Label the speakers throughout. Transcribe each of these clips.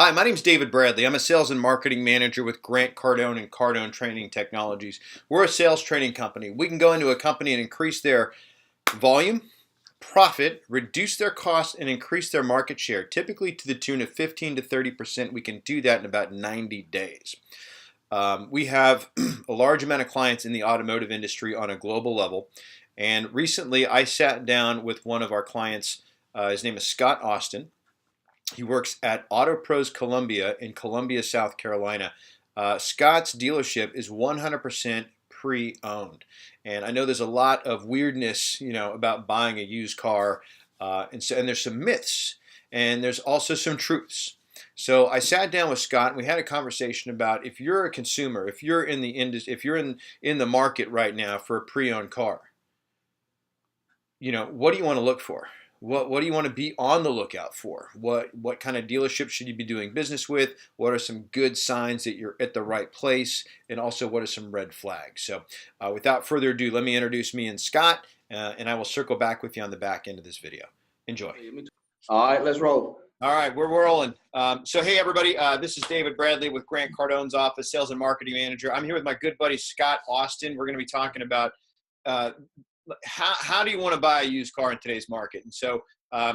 Speaker 1: Hi, my name is David Bradley. I'm a sales and marketing manager with Cardone and Cardone Training Technologies. We're a sales training company. We can go into a company and increase their volume, profit, reduce their costs, and increase their market share, typically to the tune of 15 to 30%. We can do that in about 90 days. We have a large amount of clients in the automotive industry on a global level. And recently I sat down with one of our clients. His name is Scott Austin. He works at Auto Pros Columbia in Columbia, South Carolina. Scott's dealership is 100% pre-owned, and I know there's a lot of weirdness, about buying a used car, and there's some myths, and there's also some truths. So I sat down with Scott, and we had a conversation about if you're a consumer, if you're in the industry, if you're in the market right now for a pre-owned car, what do you want to look for? What do you want to be on the lookout for? What kind of dealership should you be doing business with? What are some good signs that you're at the right place? And also, what are some red flags? So without further ado, let me introduce me and Scott, and I will circle back with you on the back end of this video. Enjoy.
Speaker 2: All right, let's roll.
Speaker 1: All right, we're rolling. So hey, everybody, this is David Bradley with Grant Cardone's office, sales and marketing manager. I'm here with my good buddy, Scott Austin. We're going to be talking about how do you want to buy a used car in today's market? And so,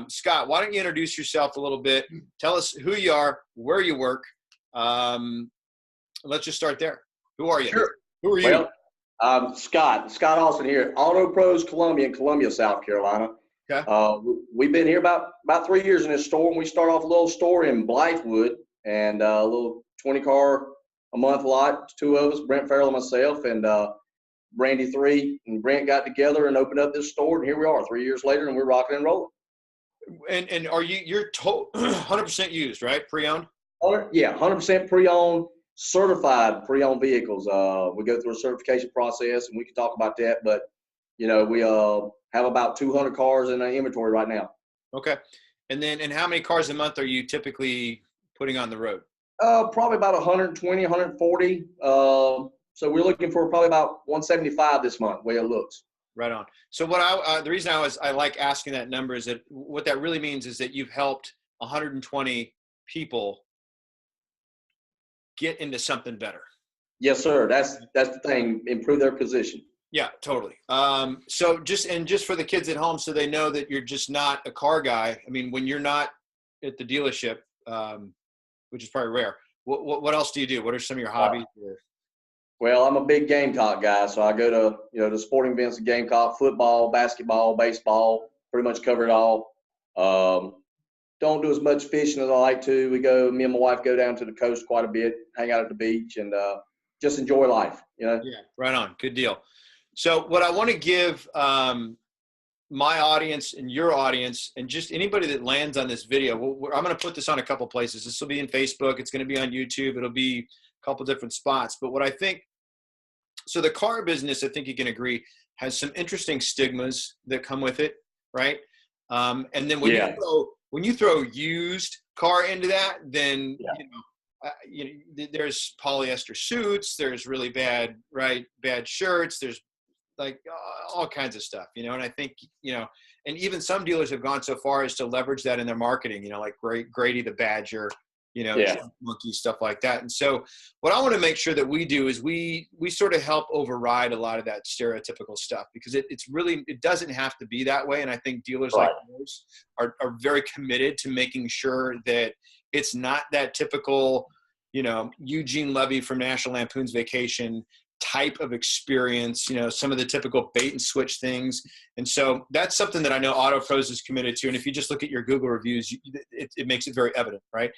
Speaker 1: Scott, why don't you introduce yourself a little bit? Tell us who you are, where you work. Let's just start there. Who are you?
Speaker 2: Sure.
Speaker 1: Who are you?
Speaker 2: Well, Scott Austin here, Auto Pros Columbia in Columbia, South Carolina.
Speaker 1: Okay.
Speaker 2: We've been here about 3 years in this store, and we start off a little store in Blythewood, and a little 20 car a month lot, two of us, Brent Farrell and myself, and Brandy 3 and Brent got together and opened up this store, and here we are 3 years later, and we're rocking and rolling.
Speaker 1: And are you're 100% used, right? Pre-owned?
Speaker 2: Yeah, 100% pre-owned, certified pre-owned vehicles. We go through a certification process, and we can talk about that, but we have about 200 cars in our inventory right now.
Speaker 1: Okay. And how many cars a month are you typically putting on the road?
Speaker 2: Probably about 120, 140. So we're looking for probably about 175 this month, the way it looks.
Speaker 1: Right on. So the reason I like asking that number is that what that really means is that you've helped 120 people get into something better. Yes,
Speaker 2: sir. That's the thing. Improve their position.
Speaker 1: Yeah, totally. So just for the kids at home, so they know that you're just not a car guy. I mean, when you're not at the dealership, which is probably rare, what else do you do? What are some of your hobbies?
Speaker 2: Well, I'm a big Gamecock guy, so I go to the sporting events of Gamecock, football, basketball, baseball, pretty much cover it all. Don't do as much fishing as I like to. Me and my wife go down to the coast quite a bit, hang out at the beach, and just enjoy life. Yeah,
Speaker 1: right on. Good deal. So what I want to give my audience and your audience and just anybody that lands on this video, I'm going to put this on a couple places. This will be in Facebook. It's going to be on YouTube. It'll be couple different spots. But what I think, so the car business, I think you can agree, has some interesting stigmas that come with it, right? And then when you throw used car into that, then there's polyester suits, there's really bad shirts, there's like all kinds of stuff, and I think, and even some dealers have gone so far as to leverage that in their marketing, like Grady the Badger, monkey, stuff like that. And so what I want to make sure that we do is we sort of help override a lot of that stereotypical stuff, because it doesn't have to be that way. And I think dealers like yours are very committed to making sure that it's not that typical, Eugene Levy from National Lampoon's Vacation type of experience, some of the typical bait and switch things. And so that's something that I know Auto Pros is committed to. And if you just look at your Google reviews, it makes it very evident, right?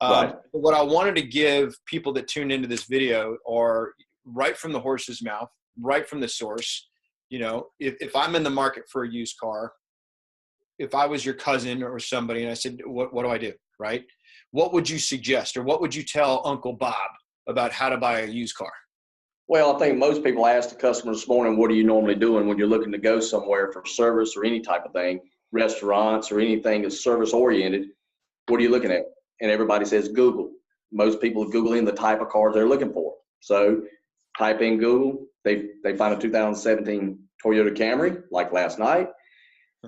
Speaker 1: What I wanted to give people that tuned into this video are right from the horse's mouth, right from the source. If I'm in the market for a used car, if I was your cousin or somebody and I said, what do I do? Right? What would you suggest, or what would you tell Uncle Bob about how to buy a used car?
Speaker 2: Well, I think most people ask the customer this morning, what are you normally doing when you're looking to go somewhere for service or any type of thing, restaurants or anything that's service oriented? What are you looking at? And everybody says Google. Most people are Googling the type of cars they're looking for. So type in Google, they find a 2017 Toyota Camry like last night.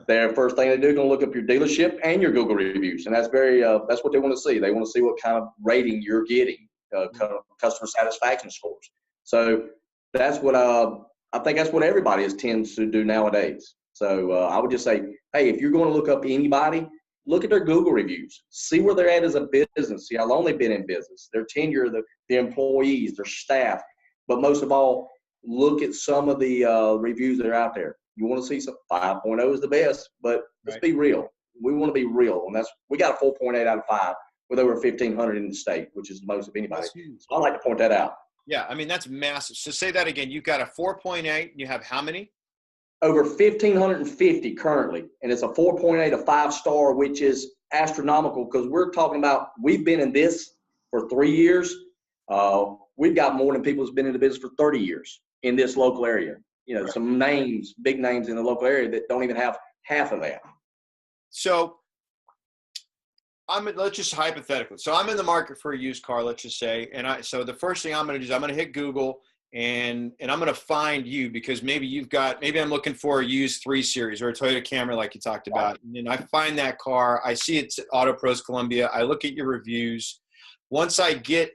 Speaker 2: Their first thing they do is going to look up your dealership and your Google reviews, and that's that's what they want to see. They want to see what kind of rating you're getting, kind of customer satisfaction scores. So that's what I think that's what everybody tends to do nowadays. So I would just say, hey, if you're going to look up anybody, look at their Google reviews, see where they're at as a business, see how long they've been in business, their tenure, the employees, their staff, but most of all, look at some of the reviews that are out there. You want to see some 5.0 is the best, but let's be real. We want to be real, and we got a 4.8 out of 5 with over 1,500 in the state, which is the most of anybody. So I like to point that out.
Speaker 1: Yeah, I mean that's massive. So say that again. You've got a 4.8. You have how many?
Speaker 2: Over 1,550 currently, and it's a 4.8, a 5-star, which is astronomical because we're talking about we've been in this for 3 years. We've got more than people who's been in the business for 30 years in this local area. You know, some names, big names in the local area that don't even have half of that. So
Speaker 1: let's just hypothetically. So I'm in the market for a used car, let's just say, so the first thing I'm going to do is I'm going to hit Google and I'm going to find you because maybe I'm looking for a used 3 Series or a Toyota Camry like you talked about. And then I find that car, I see it's at Auto Pros Columbia. I look at your reviews. Once I get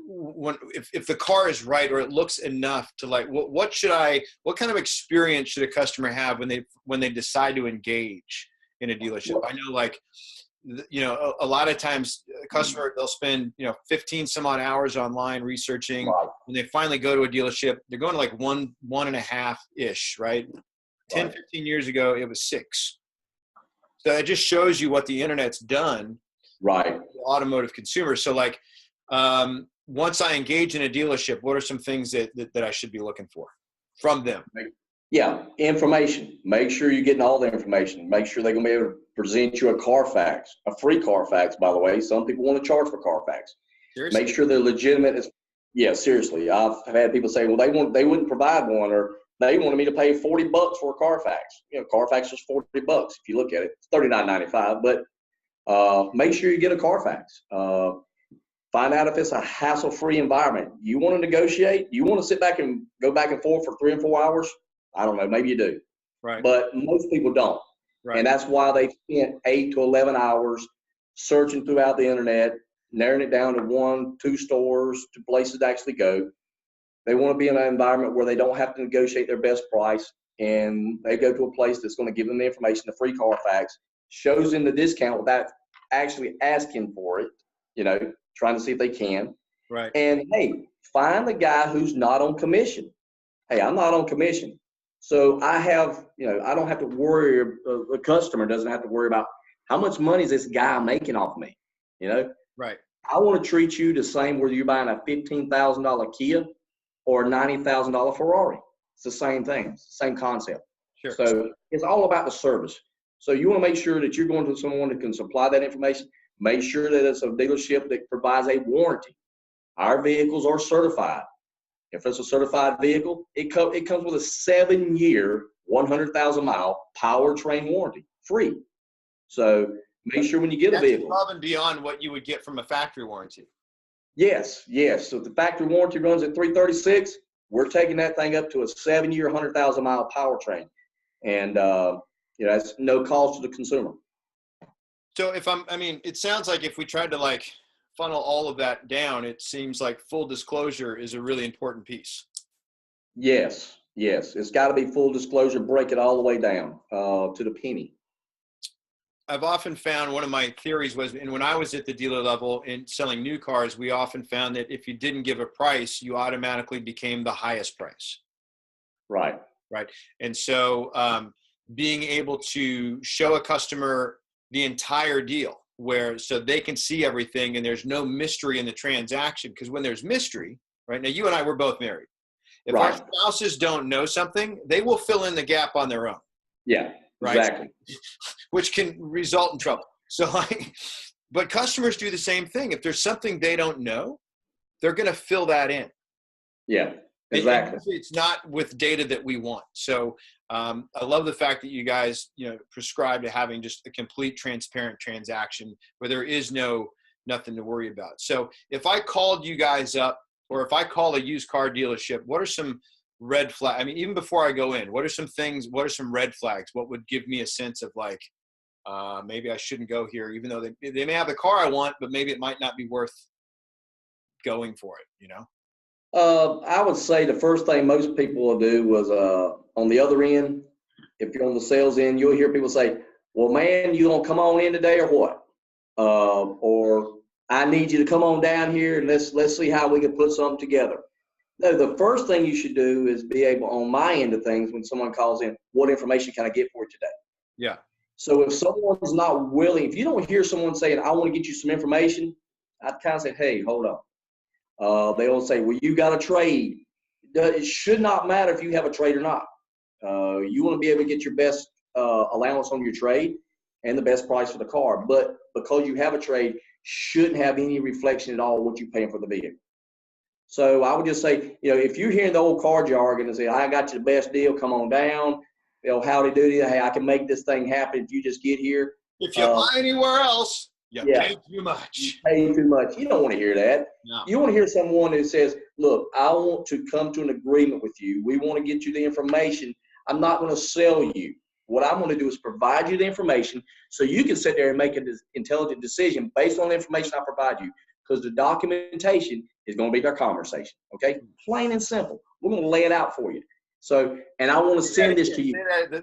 Speaker 1: if the car is right or it looks enough to like, what kind of experience should a customer have when they decide to engage in a dealership? I know, like, you know, a lot of times a customer, they'll spend, 15 some odd hours online researching. When they finally go to a dealership, they're going to like 1.5 ish, right? 10, 15 years ago, it was 6. So it just shows you what the internet's done.
Speaker 2: Right.
Speaker 1: For the automotive consumer. So like, once I engage in a dealership, what are some things that I should be looking for from them?
Speaker 2: Yeah, information. Make sure you're getting all the information. Make sure they're going to be able to present you a Carfax, a free Carfax, by the way. Some people want to charge for Carfax.
Speaker 1: Seriously?
Speaker 2: Make sure they're legitimate. Yeah, seriously. I've had people say, well, they wouldn't provide one, or they wanted me to pay $40 for a Carfax. Carfax is $40 if you look at it. It's $39.95, but make sure you get a Carfax. Find out if it's a hassle-free environment. You want to negotiate? You want to sit back and go back and forth for 3 and 4 hours? I don't know. Maybe you do.
Speaker 1: Right.
Speaker 2: But most people don't. Right. And that's why they spent 8 to 11 hours searching throughout the internet, narrowing it down to 1, 2 stores, to places to actually go. They want to be in an environment where they don't have to negotiate their best price, and they go to a place that's going to give them the information, the free Carfax, shows them the discount without actually asking for it, trying to see if they can.
Speaker 1: Right.
Speaker 2: And, hey, find the guy who's not on commission. Hey, I'm not on commission. So I have, I don't have to worry, the customer doesn't have to worry about how much money is this guy making off me,
Speaker 1: Right.
Speaker 2: I want to treat you the same whether you're buying a $15,000 Kia or a $90,000 Ferrari. It's the same thing. It's the same concept.
Speaker 1: Sure.
Speaker 2: So it's all about the service. So you want to make sure that you're going to someone that can supply that information. Make sure that it's a dealership that provides a warranty. Our vehicles are certified. If it's a certified vehicle, it comes with a 7-year, 100,000-mile powertrain warranty, free. So make sure when you get a vehicle.
Speaker 1: That's above and beyond what you would get from a factory warranty.
Speaker 2: Yes. So if the factory warranty runs at 336, we're taking that thing up to a 7-year, 100,000-mile powertrain. And, that's no cost to the consumer.
Speaker 1: So it sounds like if we tried to funnel all of that down, it seems like full disclosure is a really important piece.
Speaker 2: Yes. It's got to be full disclosure, break it all the way down to the penny.
Speaker 1: I've often found one of my theories was, and when I was at the dealer level in selling new cars, we often found that if you didn't give a price, you automatically became the highest price.
Speaker 2: Right.
Speaker 1: And so being able to show a customer the entire deal so they can see everything and there's no mystery in the transaction, because when there's mystery, right now, you and I were both married. If our spouses don't know something, they will fill in the gap on their own.
Speaker 2: Yeah, right? Exactly.
Speaker 1: Which can result in trouble. So but customers do the same thing. If there's something they don't know, they're going to fill that in.
Speaker 2: Yeah, exactly.
Speaker 1: And it's not with data that we want. So I love the fact that you guys, prescribe to having just a complete transparent transaction where there is nothing to worry about. So if I called you guys up, or if I call a used car dealership, what are some red flag? I mean, even before I go in, what are some things, what are some red flags? What would give me a sense of like, maybe I shouldn't go here, even though they may have the car I want, but maybe it might not be worth going for it, you know?
Speaker 2: I would say the first thing most people will do was on the other end, if you're on the sales end, you'll hear people say, well, man, you gonna come on in today or what? Or I need you to come on down here and let's see how we can put something together. No, the first thing you should do is be able, on my end of things, when someone calls in, what information can I get for you today?
Speaker 1: Yeah.
Speaker 2: So if someone's not willing, if you don't hear someone saying, I want to get you some information, I'd kind of say, hey, hold on. They'll say, well, you got a trade. It should not matter if you have a trade or not. You want to be able to get your best allowance on your trade and the best price for the car. But because you have a trade, shouldn't have any reflection at all what you're paying for the vehicle. So I would just say, if you're hearing the old car jargon and say, I got you the best deal, come on down. Howdy doody, hey, I can make this thing happen if you just get here.
Speaker 1: If you buy anywhere else, you pay too much.
Speaker 2: You pay too much. You don't want to hear that.
Speaker 1: No.
Speaker 2: You want to hear someone who says, look, I want to come to an agreement with you. We want to get you the information. I'm not going to sell you. What I'm going to do is provide you the information so you can sit there and make an intelligent decision based on the information I provide you, because the documentation is going to be our conversation, okay? Plain and simple. We're going to lay it out for you. So, and I want to send this to you.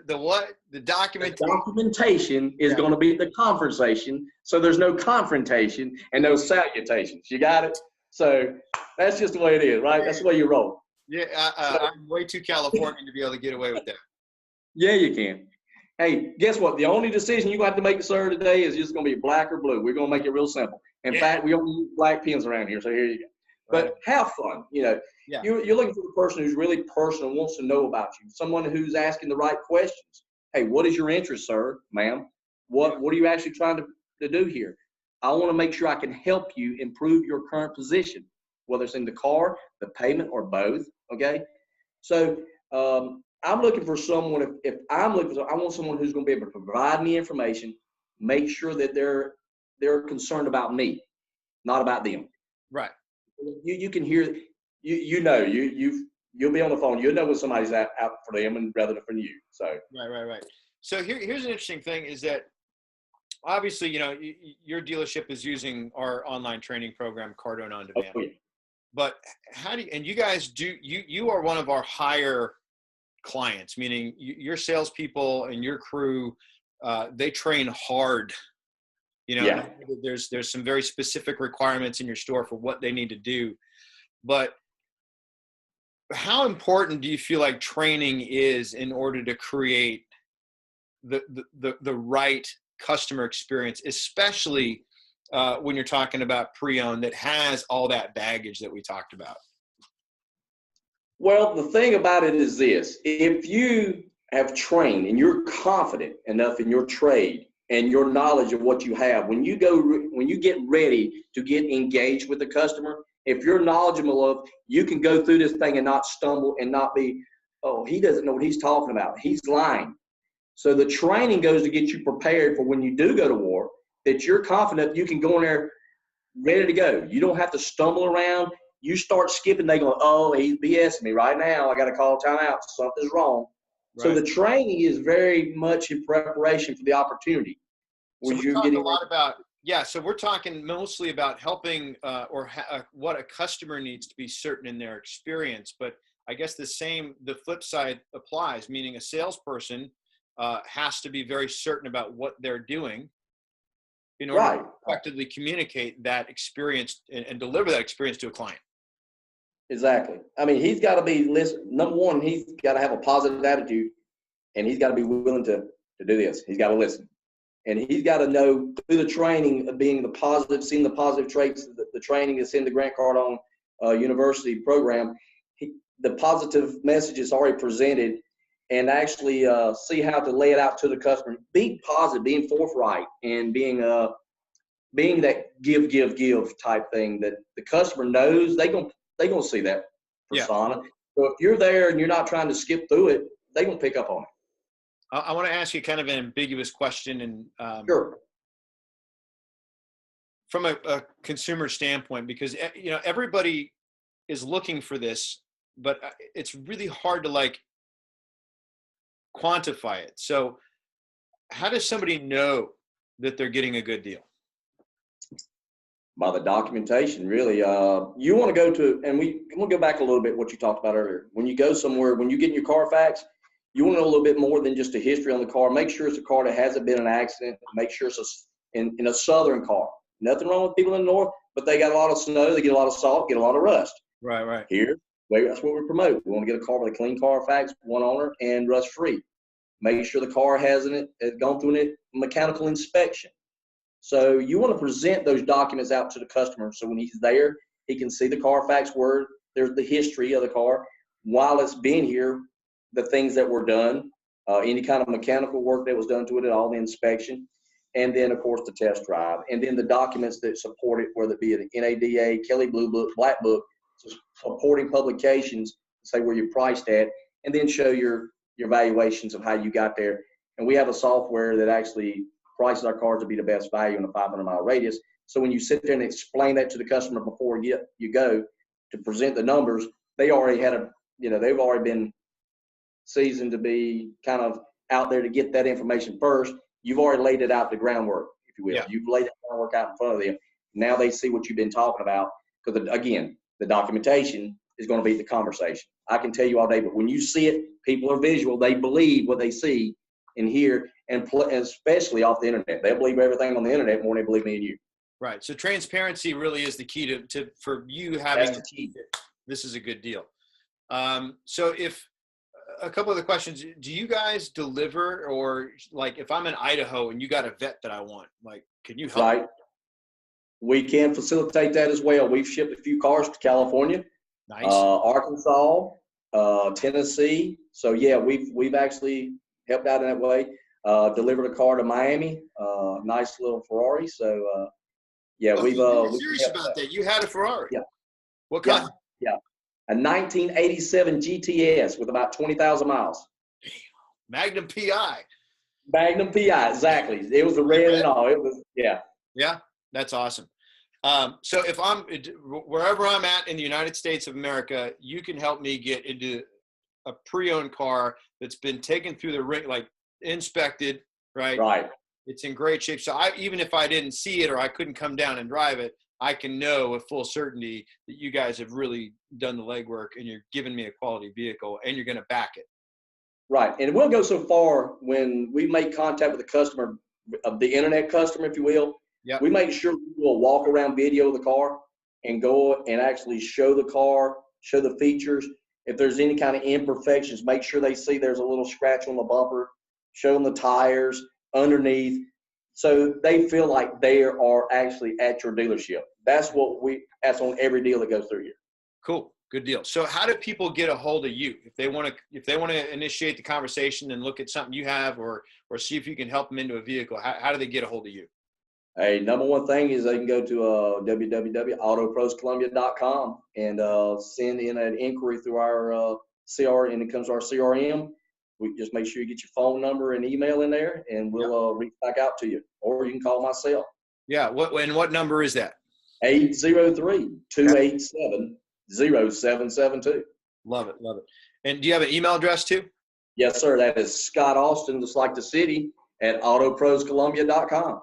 Speaker 1: The what? The documentation.
Speaker 2: The documentation is going to be the conversation, so there's no confrontation and no salutations. You got it? So that's just the way it is, right? That's the way you roll.
Speaker 1: Yeah, I'm way too Californian to be able to get away with that.
Speaker 2: Yeah, you can. Hey, guess what? The only decision you're going to have to make, sir, today is just going to be black or blue. We're going to make it real simple. In fact, we only use black pens around here, so here you go. But have fun. You're looking for the person who's really personal, wants to know about you, someone who's asking the right questions. Hey, what is your interest, sir, ma'am? What are you actually trying to do here? I want to make sure I can help you improve your current position, whether it's in the car, the payment, or both. Okay, so I'm looking for someone. If I'm looking for, I want someone who's going to be able to provide me information, make sure that they're concerned about me, not about them.
Speaker 1: Right.
Speaker 2: You can hear, you'll be on the phone. You'll know when somebody's out for them and rather than for you. So
Speaker 1: right. So here's an interesting thing is that obviously, your dealership is using our online training program, Cardone on Demand.
Speaker 2: Oh, yeah.
Speaker 1: But how do you, and you guys do, you are one of our higher clients, meaning your salespeople and your crew, they train hard. There's some very specific requirements in your store for what they need to do. But how important do you feel like training is in order to create the right customer experience, especially when you're talking about pre-owned that has all that baggage that we talked about?
Speaker 2: Well, the thing about it is this: if you have trained and you're confident enough in your trade and your knowledge of what you have, when you get ready to get engaged with the customer, if you're knowledgeable of, you can go through this thing and not stumble and not be, oh, he doesn't know what he's talking about. He's lying. So the training goes to get you prepared for when you do go to war, that you're confident you can go in there ready to go. You don't have to stumble around. You start skipping, they go, oh, he's BSing me right now. I got to call timeout. Something's wrong. Right. So the training is very much in preparation for the opportunity.
Speaker 1: So we're talking a lot about, so we're talking mostly about helping what a customer needs to be certain in their experience. But I guess the flip side applies, meaning a salesperson has to be very certain about what they're doing in order to effectively communicate that experience and deliver that experience to a client.
Speaker 2: Exactly. I mean, he's got to be, number one, he's got to have a positive attitude, and he's got to be willing to do this. He's got to listen. And he's got to know through the training of being the positive, seeing the positive traits, the training that's in the Grant Cardone University program, the positive message is already presented, and actually see how to lay it out to the customer. Being positive, being forthright, and being that give type thing that the customer knows. They gonna see that persona. Yeah. So if you're there and you're not trying to skip through it, they're gonna pick up on it.
Speaker 1: I want to ask you kind of an ambiguous question, and
Speaker 2: sure.
Speaker 1: From a consumer standpoint, because everybody is looking for this but it's really hard to like quantify it. So how does somebody know that they're getting a good deal?
Speaker 2: By the documentation, really. You want to go to, and we'll go back a little bit what you talked about earlier. When you go somewhere, when you get in your Carfax, you want to know a little bit more than just a history on the car. Make sure it's a car that hasn't been in an accident. Make sure it's in a southern car. Nothing wrong with people in the north, but they got a lot of snow, they get a lot of salt, get a lot of rust.
Speaker 1: Right.
Speaker 2: Here, that's what we promote. We want to get a car with a clean Carfax, one owner, and rust-free. Make sure the car hasn't gone through a mechanical inspection. So you want to present those documents out to the customer so when he's there, he can see the Carfax where there's the history of the car. While it's been here, the things that were done, any kind of mechanical work that was done to it at all, the inspection, and then, of course, the test drive. And then the documents that support it, whether it be an NADA, Kelly Blue Book, Black Book, supporting publications, say where you're priced at, and then show your valuations of how you got there. And we have a software that actually prices our cars to be the best value in a 500-mile radius. So when you sit there and explain that to the customer before you go to present the numbers, they already had they've already been seasoned to be kind of out there to get that information first. You've already laid it out, the groundwork, if you will.
Speaker 1: Yeah.
Speaker 2: You've laid that groundwork out in front of them. Now they see what you've been talking about because, again, the documentation is going to be the conversation. I can tell you all day, but when you see it, people are visual. They believe what they see and hear, and especially off the internet. They believe everything on the internet more than they believe me and you.
Speaker 1: Right. So transparency really is the key to for you having
Speaker 2: That's the key.
Speaker 1: This is a good deal. So if a couple of the questions, do you guys deliver, or like if I'm in Idaho and you got a vet that I want, like, can you help?
Speaker 2: Right. We can facilitate that as well. We've shipped a few cars to California,
Speaker 1: Nice.
Speaker 2: Arkansas, Tennessee. So yeah, we've actually helped out in that way. Delivered a car to Miami, nice little Ferrari. So yeah,
Speaker 1: Oh,
Speaker 2: we've.
Speaker 1: You're serious about that? You had a Ferrari?
Speaker 2: Yeah.
Speaker 1: What kind?
Speaker 2: Yeah. A 1987 GTS with about 20,000 miles.
Speaker 1: Magnum PI.
Speaker 2: Magnum PI, exactly. It was the red and all. It was, yeah.
Speaker 1: Yeah, that's awesome. So if I'm wherever I'm at in the United States of America, you can help me get into a pre-owned car that's been taken through the ring, like inspected, right?
Speaker 2: Right.
Speaker 1: It's in great shape. So even if I didn't see it or I couldn't come down and drive it, I can know with full certainty that you guys have really done the legwork and you're giving me a quality vehicle and you're going to back it.
Speaker 2: Right. And we'll go so far when we make contact with the customer, the internet customer, if you will.
Speaker 1: Yep.
Speaker 2: We make sure we do a walk around video of the car and go and actually show the car, show the features. If there's any kind of imperfections, make sure they see there's a little scratch on the bumper, show them the tires underneath. So they feel like they are actually at your dealership. That's on every deal that goes through here.
Speaker 1: Cool. Good deal. So how do people get a hold of you if they want to initiate the conversation and look at something you have or see if you can help them into a vehicle? How do they get a hold of you?
Speaker 2: Hey, number one thing is they can go to www.autoproscolumbia.com and send in an inquiry through our CR, and it comes to our CRM. We just make sure you get your phone number and email in there, and we'll reach back out to you. Or you can call my cell.
Speaker 1: Yeah. What number is that?
Speaker 2: 803-287-0772.
Speaker 1: Love it. And do you have an email address too?
Speaker 2: Yes, sir. That is Scott Austin, just like the city, at autoproscolumbia.com.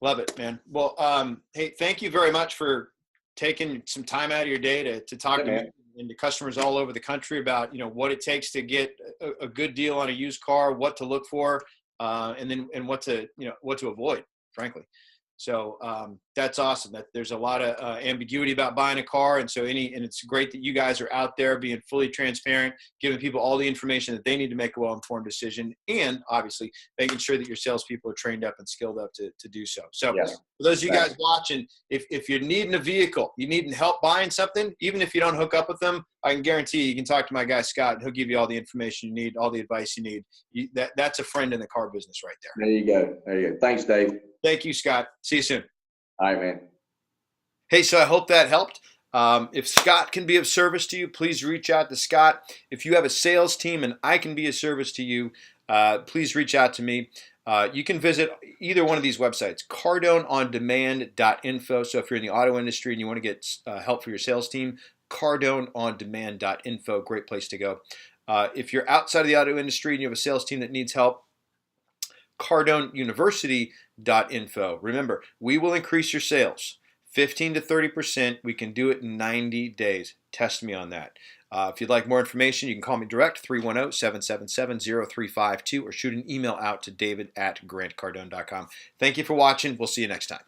Speaker 1: Love it, man. Well, hey, thank you very much for taking some time out of your day to talk to me and to customers all over the country about, what it takes to get a good deal on a used car, what to look for, and what to avoid, frankly. So that's awesome. That there's a lot of ambiguity about buying a car, and it's great that you guys are out there being fully transparent, giving people all the information that they need to make a well-informed decision, and obviously making sure that your salespeople are trained up and skilled up to do so. So for those of you guys watching, if you're needing a vehicle, you needing help buying something, even if you don't hook up with them, I can guarantee you can talk to my guy Scott, and he'll give you all the information you need, all the advice you need. That's a friend in the car business right there.
Speaker 2: There you go. Thanks, Dave.
Speaker 1: Thank you, Scott. See you soon.
Speaker 2: All right, man.
Speaker 1: Hey, so I hope that helped. If Scott can be of service to you, please reach out to Scott. If you have a sales team and I can be of service to you, please reach out to me. You can visit either one of these websites, cardoneondemand.info. So if you're in the auto industry and you want to get help for your sales team, CardoneOnDemand.info. Great place to go. If you're outside of the auto industry and you have a sales team that needs help, CardoneUniversity.info. Remember, we will increase your sales 15 to 30%. We can do it in 90 days. Test me on that. If you'd like more information, you can call me direct, 310-777-0352, or shoot an email out to david@grantcardone.com. Thank you for watching. We'll see you next time.